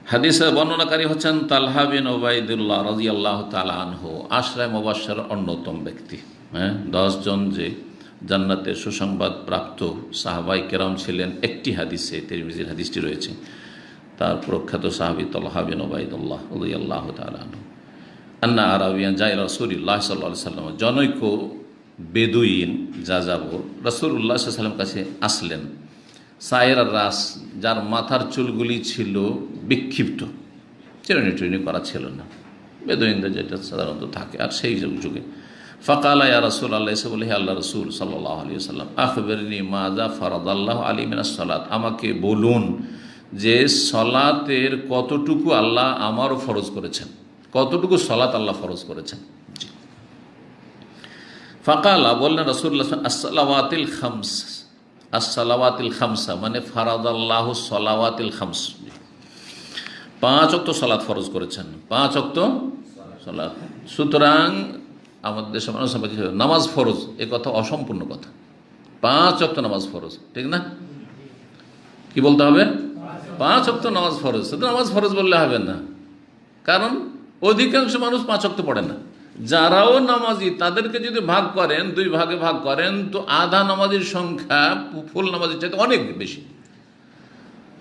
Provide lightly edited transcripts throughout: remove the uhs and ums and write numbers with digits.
হাদিসের বর্ণনাকারী হচ্ছেন তালহা বিন ওবাইদুল্লাহ রাদিয়াল্লাহু তাআলা আনহু, আশরায়ে মুবাশশার অন্যতম ব্যক্তি। 10 জন যে জান্নাতের সুসংবাদ প্রাপ্ত সাহাবায়ে কেরাম ছিলেন, একটি হাদিসে তিরমিজির হাদিসটি রয়েছে। তার প্রখ্যাত সাহাবী তালহা বিন ওবাইদুল্লাহ রাদিয়াল্লাহু তাআলা আনহু আন্না আরাবিয়ান জাই রাসূলুল্লাহ সাল্লাল্লাহু আলাইহি ওয়াসাল্লাম, জনৈক বেদুইন যাযাবর রাসূলুল্লাহ সাল্লাল্লাহু আলাইহি ওয়াসাল্লাম কাছে আসলেন। সায়ের রাস, যার মাথার চুলগুলি ছিল বিক্ষিপ্ত, চিরুনি টিরুনি করা ছিল না, বেদুইনদের যেটা সাধারণত থাকে আর সেই যুগে। ফাকালা ইয়া রাসূলুল্লাহ, এসে বলে, হে আল্লাহ রাসূল সাল্লাল্লাহু আলাইহি ওয়াসাল্লাম, আখবিরনি মাযা ফারাদাল্লাহু আলাইহি মিনাস সালাত, আমাকে বলুন যে সলাতের কতটুকু আল্লাহ আমারও ফরজ করেছেন, কতটুকু সলাত আল্লাহ ফরজ করেছেন। ফাকালা, বললেন রাসূলুল্লাহ, as-সালাওয়াতিল খামস, as-সালাওয়াতিল খামসা মানে ফারাদাল্লাহু সালাওয়াতিল খামস, 5 ওয়াক্ত সালাত ফরজ করেছেন, 5 ওয়াক্ত সালাত। সুতরাং আমাদের দেশের মানুষ নামাজ ফরজ, এ কথা অসম্পূর্ণ কথা। 5 ওয়াক্ত নামাজ ফরজ, ঠিক না? কি বলতে হবে? 5 ওয়াক্ত নামাজ ফরজ। শুধু নামাজ ফরজ বললে হবে না, কারণ অধিকাংশ মানুষ 5 ওয়াক্ত পড়ে না। যারাও নামাজি তাদেরকে যদি ভাগ করেন, 2 ভাগে ভাগ করেন, তো আধা নামাজির সংখ্যা ফুল নামাজির চাইতে অনেক বেশি।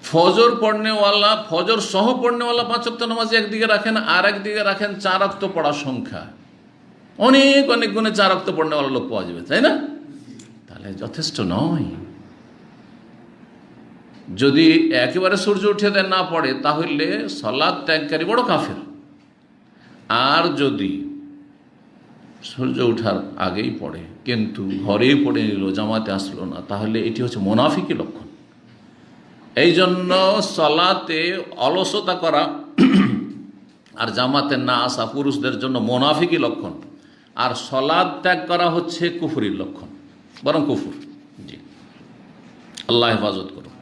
ফজর পড়নেওয়ালা, ফজর সহ পড়নেওয়ালা 5 ওয়াক্ত নামাজি একদিকে রাখেন, আর একদিকে রাখেন 4 ওয়াক্ত পড়ার সংখ্যা, অনেক অনেক গুণে 4 ওয়াক্ত পড়নেওয়ালা লোক পাওয়া যাবে, তাই না? তাহলে যথেষ্ট নয়। যদি একেবারে সূর্য উঠে দেয় না পড়ে, তাহলে সালাত ত্যাগকারী বড় কাফের। আর যদি সূর্য ওঠার আগেই পড়ে, কিন্তু ঘরেই পড়ে নিল, জামাতে আসলো না, তাহলে এটি হচ্ছে মুনাফিকি লক্ষণ। এই জন্য সালাতে অলসতা করা আর জামাতে না আসা পুরুষদের জন্য মুনাফিকি লক্ষণ, আর সালাত ত্যাগ করা হচ্ছে কুফরির লক্ষণ, বরং কুফর। জি, আল্লাহ হেফাজত করুন।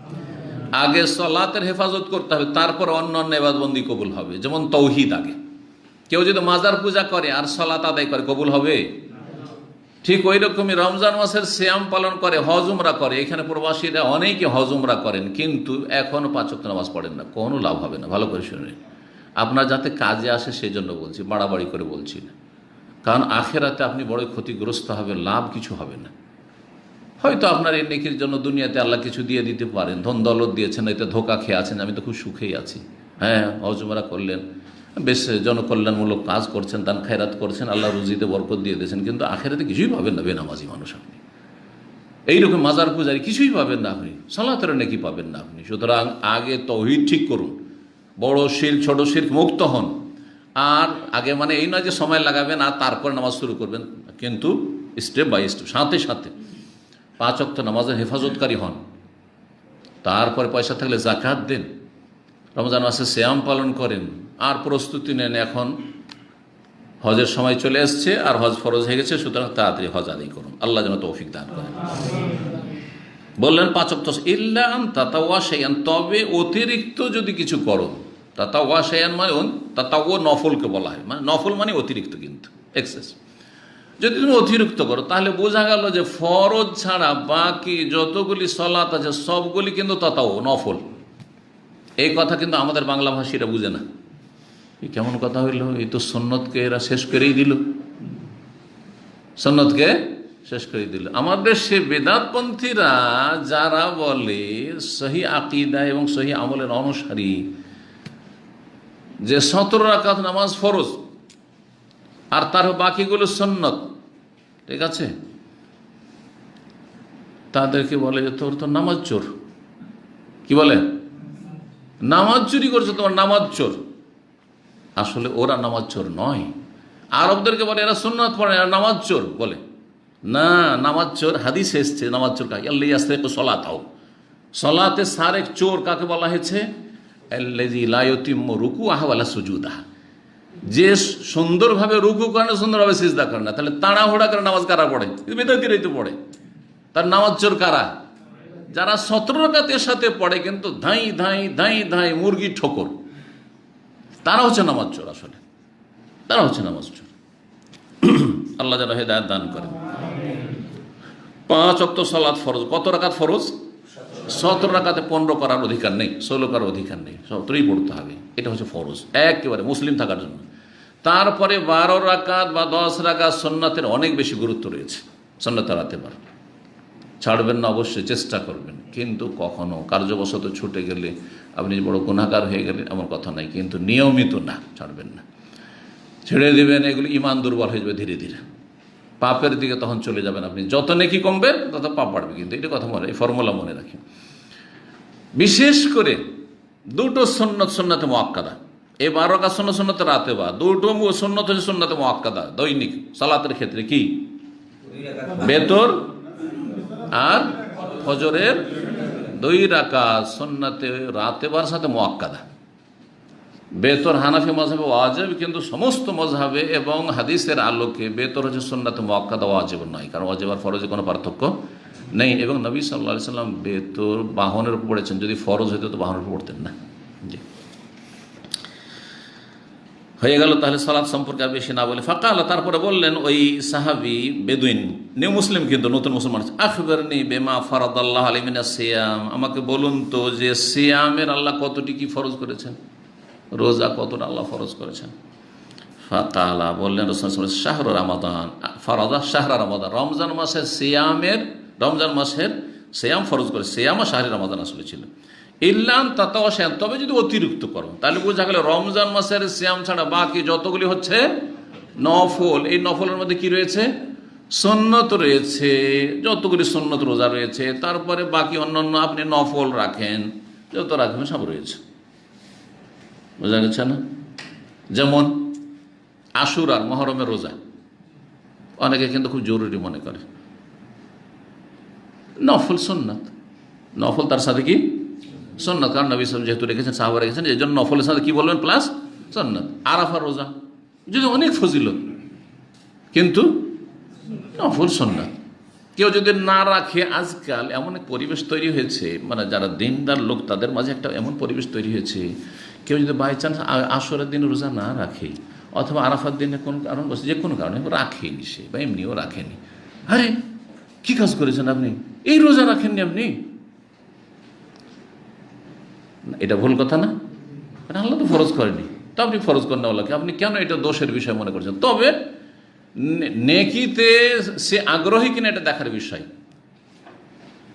আগে সালাতের হেফাজত করতে হবে, তারপর অন্যান্য ইবাদতবন্দি কবুল হবে। যেমন তৌহিদ, আগে কেউ যদি মাজার পূজা করে আর সালাত আদায় করে, কবুল হবে? ঠিক ওই রকমই রমজান মাসের সিয়াম পালন করে, হজ উমরা করে। এখানে প্রবাসীরা অনেকে হজ উমরা করেন, কিন্তু এখনও 5 ওয়াক্ত নামাজ পড়েন না, কোনো লাভ হবে না। ভালো করে শুনে, আপনার যাতে কাজে আসে সেই জন্য বলছি, বাড়াবাড়ি করে বলছি না। কারণ আখেরাতে আপনি বড় ক্ষতিগ্রস্ত হবে, লাভ কিছু হবে না। হয়তো আপনার এই নেকির জন্য দুনিয়াতে আল্লাহ কিছু দিয়ে দিতে পারেন, ধন দৌলত দিয়েছেন, এতে ধোকা খেয়ে আছেন, আমি তো খুব সুখেই আছি। হ্যাঁ, হজ উমরা করলেন, বেশ জনকল্যাণমূলক কাজ করছেন, দান খায়রাত করছেন, আল্লাহ রুজিতে বরকত দিয়ে দিয়েছেন, কিন্তু আখেরাতে কিছুই পাবেন না। বেনামাজি মানুষ আপনি, এইরকম মাজার পূজারি কিছুই পাবেন না আপনি, সালাতের নেকি পাবেন না আপনি। সুতরাং আগে তৌহিদ ঠিক করুন, বড় শিরক ছোট শিরক মুক্ত হন। আর আগে মানে এই নয় যে সময় লাগাবেন আর তারপর নামাজ শুরু করবেন, কিন্তু স্টেপ বাই স্টেপ, সাথে সাথে 5 ওয়াক্ত নামাজের হেফাজতকারী হন। তারপরে পয়সা থাকলে যাকাত দেন, রমজান মাসে সিয়াম পালন করেন, আর প্রস্তুতি নেন। এখন হজের সময় চলে এসছে আর হজ ফরজ হয়ে গেছে, সুতরাং তাড়াতাড়ি হজ আদায় করুন। আল্লাহ যেন তৌফিক দান করেন। বললেন 5 ওয়াক্ত, ইল্লা আন তাতাওয়া শাইআন, তবে অতিরিক্ত যদি কিছু করো। তাতাওয়া শাইআন মানে তাতাওয়া নফলকে বলা হয়, মানে নফল মানে অতিরিক্ত, কিন্তু এক্সেস। যদি তুমি অতিরিক্ত করো, তাহলে বোঝা গেল যে ফরজ ছাড়া বাকি যতগুলি সালাত আছে সবগুলি কিন্তু তাতাও নফল। এই কথা কিন্তু আমাদের বাংলা ভাষীরা বুঝে না। এই কেমন কথা হইল? এই তো সুন্নতকে এরা শেষ করেই দিল, সুন্নতকে শেষ করে দিল। আমাদের সে বেদাতপন্থীরা যারা বলে সহি আকীদা এবং সহি আমলের অনুসারী, যে 17 রাকাত নামাজ ফরজ আর তার বাকিগুলো সুন্নত, ঠিক আছে, তাদেরকে বলে যে তোর তো নামাজ চোর। কি বলে? নামাজ চুরি করছে, তোমার নামাজ চোর। আসলে ওরা নামাজ চোর নয়। আরবদেরকে বলে এরা সুন্নাত পড়ে, এরা নামাজ চোর বলে। না, নামাজ চোর হাদিস এসছে, নামাজ চোর কাকে? আল্লাহ ইয়াসরিকু সলাতাহু, সলাতে সারেক চোর কাকে বলা হয়েছে? আল্লাযী লা ইউতিম্মু রুকুআহা ওয়ালা সুজুদাহা, যে সুন্দরভাবে রুকু করে না, সুন্দরভাবে সিজদা করে না। তাহলে তাড়াহুড়া করে নামাজ কারা পড়ে? বিদআতিরাই তো পড়ে। তার নামাজ চোর কারা? যারা 17 রাকাতের সাথে পড়ে কিন্তু ধাই ধাই ধাই ধাই মুরগি ঠোকর, তারা হচ্ছে নামাজ চোর। আসলে তারা হচ্ছে নামাজ চোর। আল্লাহ যেন হেদায়েত দান করেন। 5 ওয়াক্ত সালাত ফরজ। কত রাকাত ফরজ? 17 রাকাতে 15 করার অধিকার নেই, 16 করার অধিকার নেই, 17ই পড়তে হবে। এটা হচ্ছে ফরজ একেবারে মুসলিম থাকার জন্য। তারপরে 12 রাকাত বা 10 রাকাত সুন্নাতের অনেক বেশি গুরুত্ব রয়েছে। সুন্নাত রাতেবার ছাড়বেন না, অবশ্যই চেষ্টা করবেন, কিন্তু কখনো কার্যবশত ছুটে গেলে আপনি বড় গুনাহগার হয়ে গেলেন এমন কথা নাই, কিন্তু নিয়মিত না, ছাড়বেন না, ছেড়ে দেবেন, এগুলো ইমান দুর্বল হয়ে যাবে ধীরে ধীরে, পাপের দিকে তখন চলে যাবেন আপনি। যত নেকি কমবে তত পাপ বাড়বে, কিন্তু এটা কথা মনে, এই ফর্মুলা মনে রাখেন। বিশেষ করে দুটো সুন্নত সুন্নতে মুআক্কাদা, এই 12 রাকাত সুন্নত সুন্নতে রাতে বা দুটো সুন্নত হচ্ছে সুন্নতে মুআক্কাদা দৈনিক সালাতের ক্ষেত্রে, কি বেতর আর ফজরের 2 রাকাত সুন্নতে রাতেবার সাথে মুআক্কাদা। বেতর হানাফি মাযহাবে ওয়াজিব, কিন্তু সমস্ত মাযহাবে এবং হাদিসের আলোকে বেতর হচ্ছে সুন্নাতে মুআক্কাদা, ওয়াজিব নয়, কারণ ওয়াজিব আর ফরজে কোনো পার্থক্য নেই। এবং নবী সাল্লাল্লাহু আলাইহি সাল্লাম বেতর বাহনের উপর পড়েছেন, যদি ফরজ হইতো তো বাহনের উপর পড়তেন না। জি, হয়ে গেল তাহলে সালাত সম্পর্কে আর বেশি না বলে। ফাকালা, তারপরে বললেন ওই সাহাবী বেদুইন, নিউ মুসলিম কিন্তু নতুন মুসলমান, আখবিরনি বিমা ফারাদাল্লাহু আলাইহি মিনাস সিয়াম, আমাকে বলুন তো যে সিয়ামের আল্লাহ কতটি কি ফরজ করেছেন, রোজা কতটা আল্লাহ ফরজ করেছেন। ফাকালা, বললেন রাসূল সাল্লাল্লাহু আলাইহি ওয়াসাল্লাম, শাহরু রমাদান ফারাদা শাহরা রমাদান, রমজান মাসের সিয়ামের, রমজান মাসের সিয়াম ফরজ করে, সিয়াম ও শাহরি রমাদান আসলে ছিল। ইল্লাম তাতাওয়াশান, তবে যদি অতিরিক্ত করো, তাহলে বোঝা গেল রমজান মাসের সিয়াম ছাড়া বাকি যতগুলি হচ্ছে নফল, এই নফলের মধ্যে কি রয়েছে, সুন্নত রয়েছে, যতগুলি সুন্নত রোজা রয়েছে, তারপরে বাকি অন্যান্য আপনি নফল রাখেন, যত রাখবেন সব রয়েছে, বোঝা গেছে না। যেমন আশুরার, মহরমের রোজা অনেকে কিন্তু খুব জরুরি মনে করে, নফল সুন্নাত, নফল তার সাথে কি সুন্নাত, কারণ নবী সাল্লাল্লাহু আলাইহি ওয়াসাল্লাম যেহেতু রেখেছেন, সাহাবা রেখেছেন, এই জন্য নফলের সাথে কি বলবেন প্লাস সুন্নাত। আরাফার রোজা যদি অনেক ফজিলত, কিন্তু নফল সুন্নাত। কেউ যদি না রাখে, আজকাল এমন এক পরিবেশ তৈরি হয়েছে, মানে যারা দিনদার লোক তাদের মাঝে একটা এমন পরিবেশ তৈরি হয়েছে, কেউ যদি বাই চান্স আশুরার দিন রোজা না রাখে, অথবা আরাফার দিনে কোনো কারণ বসে, যে কোনো কারণে রাখেনি সে, বা এমনিও রাখেনি, আরে কি কাজ করেছেন আপনি, এই রোজা রাখেননি আপনি, এটা ভুল কথা না, আল্লাহ তো ফরজ করেনি, তো আপনি ফরজ করেন না আল্লাহকে, আপনি কেন এটা দোষের বিষয় মনে করছেন। তবে নেকিতে সে আগ্রহী কিনা এটা দেখার বিষয়,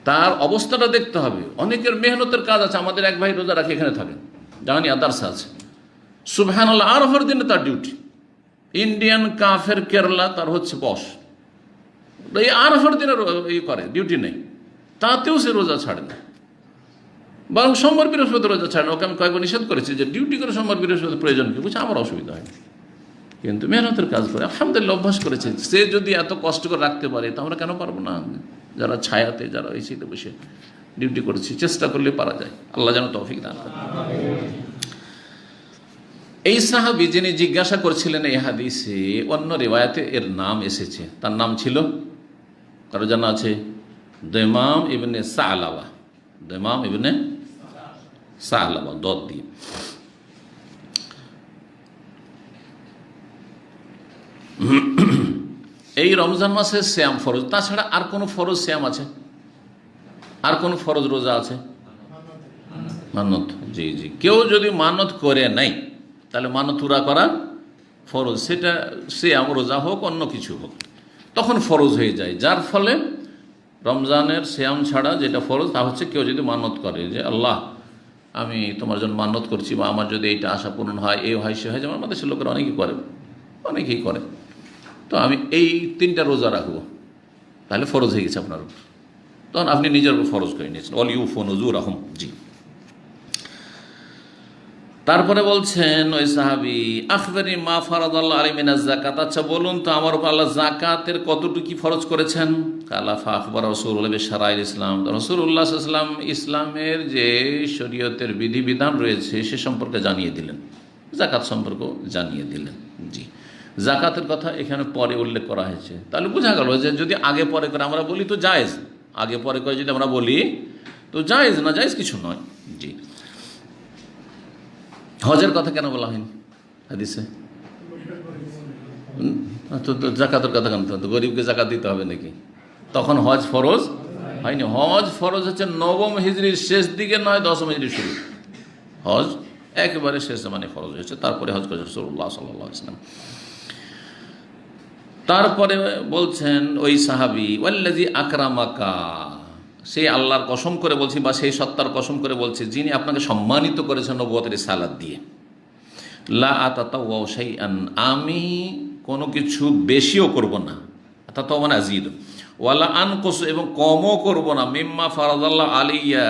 তার অবস্থাটা দেখতে হবে। অনেকের মেহনতের কাজ আছে, আমাদের এক ভাই রোজা রাখে, এখানে থাকেন, জানি আদার্সে আছে, সুবহানাল্লাহ, আরফার দিনে তার ডিউটি, ইন্ডিয়ান কাফের কেরালা তার হচ্ছে বস, এই আরফার দিনে করে ডিউটি নেই, তাতেও সে রোজা ছাড়ে না, বরং সোমবার বৃহস্পতি রোজা ছাড়েন। ওকে আমি কয়েকবার নিষেধ করেছি যে ডিউটি করে সোমবার বৃহস্পতি প্রয়োজন কি, বুঝছে আমার অসুবিধা হয়, কিন্তু মেহনতের কাজ করে আলহামদুলিল্লাহ অভ্যাস করেছে। সে যদি এত কষ্ট করে রাখতে পারে, তা আমরা কেন পারবো না? যারা ছায়াতে, যারা এই শীতে বসে ডিউটি করেছি, চেষ্টা করলে পারা যায়, আল্লাহ যেন তৌফিক দান করেন। এই সাহাবী যিনি জিজ্ঞাসা করছিলেন এই হাদিসে, অন্য রিওয়ায়াতে এর নাম এসেছে, তার নাম ছিল, কারো জানা আছে, দেমাম ইবনে সালাবা, দেমাম ইবনে সালাবা, দদ দিয়ে। এই রমজান মাসে শ্যাম ফরজ, তাছাড়া আর কোন ফরজ শ্যাম আছে, আর কোন ফরজ রোজা আছে? মানত, জি জি, কেউ যদি মানত করে নাই, তাহলে মানত পুরা করা ফরজ, সেটা শ্যাম রোজা হোক অন্য কিছু হোক, তখন ফরজ হয়ে যায়। যার ফলে রমজানের শ্যাম ছাড়া যেটা ফরজ, তা হচ্ছে কেউ যদি মানত করে যে আল্লাহ আমি তোমার জন্য মানত করছি, বা আমার যদি এইটা আশা পূরণ হয়, এই হয় সে হয়, যেমন আমাদের সে লোকেরা অনেকেই করে, তো আমি এই 3টা রোজা রাখবো, তাহলে ফরজ হয়ে গেছে আপনার উপর, তখন আপনি নিজের উপর ফরজ করে নিয়েছেন, অল ইউফু নুজুরহুম। জি, তারপরে বলছেন ওই সাহাবী, আখবিরনি মা ফারাদাল্লাহু আলাইহি মিনাজ যাকাত, আচ্ছা বলুন তো আমার উপর আল্লাহ যাকাতের কতটুকু ফরজ করেছেন। কালা ফাখবার রাসূলুল্লাহ বিশরাইল ইসলাম, রাসূলুল্লাহ সাল্লাল্লাহু আলাইহি ওয়াসাল্লাম ইসলামের যে শরীয়তের বিধিবিধান রয়েছে সে সম্পর্কে জানিয়ে দিলেন, যাকাত সম্পর্কে জানিয়ে দিলেন। জি, যাকাতের কথা এখানে পরে উল্লেখ করা হয়েছে, তাহলে বোঝা গেল যে যদি আগে পরে করে আমরা বলি তো জায়েজ, আগে পরে করে যদি আমরা বলি তো জায়েজ, না জায়েজ কিছু নয়। জি, হজের কথা কেন বলা হয়নি হাদিসে? তো জাকাতের কথা কেন? তো গরিবকে জাকাত দিতে হবে নাকি? তখন হজ ফরজ হয়নি। হজ ফরজ হচ্ছে নবম হিজরির শেষ দিকে, নয় দশম হিজরির শুরু। হজ একেবারে শেষে মানে ফরজ হয়েছে, তারপরে হজ করেছেন রাসূলুল্লাহ সাল্লাল্লাহু আলাইহি ওয়াসাল্লাম। তারপরে বলছেন ওই সাহাবী, ওয়াল্লাযী আকরামাকা, সেই আল্লাহর কসম করে বলছি বা সেই সত্তার কসম করে বলছি যিনি আপনাকে সম্মানিত করেছেন নবুয়তের রিসালাত দিয়ে, লা আতাতাওয়া শাইআন, আমি কোনো কিছু বেশিও করব না, আতাতাওয়া মানে আযীদ, ওয়ালা আনকুস, এবং কমও করব না, মিম্মা ফারাদাল্লাহ আলাইয়া,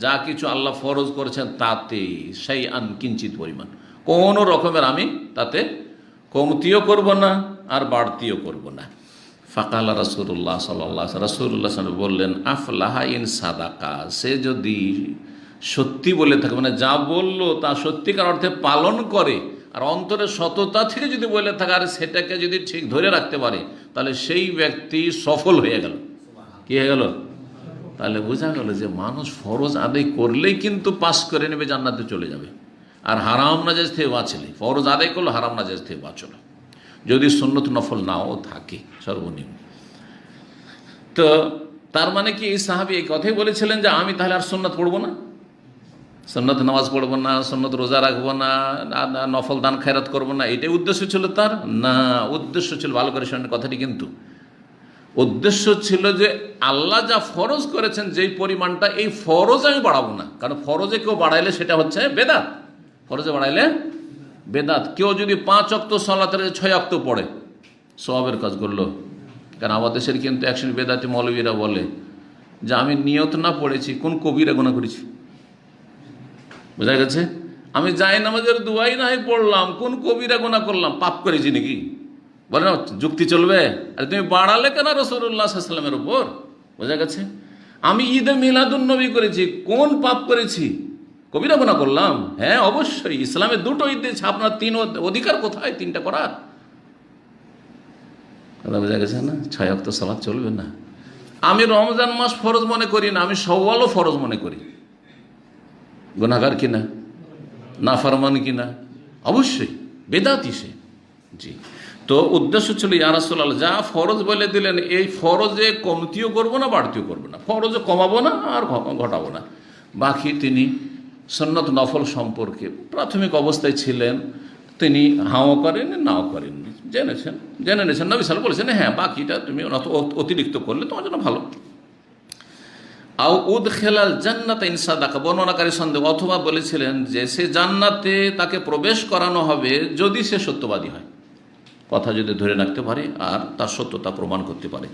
যা কিছু আল্লাহ ফরজ করেছেন তাতে, শাইআন কিঞ্চিত পরিমাণ, কোনো রকমের আমি তাতে কমতিও করব না আর বাড়তিও করব না। ফাকালা রাসূলুল্লাহ সাল্লাল্লাহু আলাইহি রাসূলুল্লাহ বললেন, আফলাহা ইন সাদাকা, সে যদি সত্যি বলে থাকে, মানে যা বললো তা সত্যিকার অর্থে পালন করে, আর অন্তরের সততা থেকে যদি বলে থাকে আর সেটাকে যদি ঠিক ধরে রাখতে পারে, তাহলে সেই ব্যক্তি সফল হয়ে গেল। কি হয়ে গেল? তাহলে বোঝা গেল যে মানুষ ফরজ আদায় করলেই কিন্তু পাস করে নেবে, জান্নাতে চলে যাবে। আর হারাম নাজায়েজ থেকে বাঁচলে, ফরজ আদায় করলো, হারাম নাজায়েজ থেকে বাঁচলো, যদি সুন্নত নফল নাও থাকে সর্বনিম্ন। তো তার মানে কি এই সাহাবী এই কথাই বলেছিলেন যে আমি তাহলে আর সুন্নত পড়বো না, সুন্নত নামাজ পড়বো না, সুন্নত রোজা রাখবো না, নফল দান খায়রাত করবো না, এটাই উদ্দেশ্য ছিল তার? না, উদ্দেশ্য ছিল, ভালো করে শোনেন কথাটি, কিন্তু উদ্দেশ্য ছিল যে আল্লাহ যা ফরজ করেছেন যেই পরিমাণটা, এই ফরজ আমি বাড়াবো না, কারণ ফরজে কেউ বাড়াইলে সেটা হচ্ছে বেদাত, ফরজে বাড়াইলে বেদাত। কেউ যদি 5 ওয়াক্ত সালাতের 6 ওয়াক্ত পড়ে সওয়াবের কাজ করলো, কারণ আমাদের দেশের কিন্তু একশ্রেণী বেদাতি মৌলবীরা বলে যে আমি নিয়ত না পড়েছি, কোন কবিরা গুনাহ করেছি, বোঝা গেছে? আমি যাই নামাজের দুয়াই নাই পড়লাম, কোন কবিরা গুনাহ করলাম, পাপ করেছি নাকি? বলে না, যুক্তি চলবে? আর তুমি বাড়ালে কেন রাসূলুল্লাহ সাল্লাল্লাহু আলাইহি ওয়াসাল্লামের উপর? বোঝা গেছে? আমি ঈদে মিলাদুন নবী করেছি, কোন পাপ করেছি? কবিরা গুনাহ করলাম? হ্যাঁ অবশ্যই, ইসলামে 2টো ঈদ দিয়েছে, আপনার 3 অধিকার কোথায় 3টা করার? কথা বোঝা গেছে না? 6 ওয়াক্ত সালাত চলবে না। আমি রমজান মাস ফরজ মনে করি না, আমি শাওয়ালও ফরজ মনে করি। গুনাহগার কিনা, নাফরমান কিনা? অবশ্যই বেদাতি সে। জি, তো উদ্দেশ্য ছিল ইয়া রাসূলুল্লাহ যা ফরজ বলে দিলেন, এই ফরজে কমতিও করব না, বাড়তিও করব না, ফরজে কমাবো না আর ঘটাবো না। বাকি তিনি সুন্নত নফল সম্পর্কে প্রাথমিক অবস্থায় ছিলেন, তিনি হাও করেন নাও করেন, জেনে নিয়েছেন নবী সাল্লাল্লাহু আলাইহি ওয়াসাল্লাম বলেছেন হ্যাঁ বাকিটা তুমি অতিরিক্ত করলে তোমার জন্য ভালো। আও উদখিলাল জান্নাতা ইন সাদাকা, বর্ণনাকারী সন্দেহ, অথবা বলেছিলেন যে সে জান্নাতে তাকে প্রবেশ করানো হবে যদি সে সত্যবাদী হয়, কথা যদি ধরে রাখতে পারে আর তার সত্যতা প্রমাণ করতে পারে।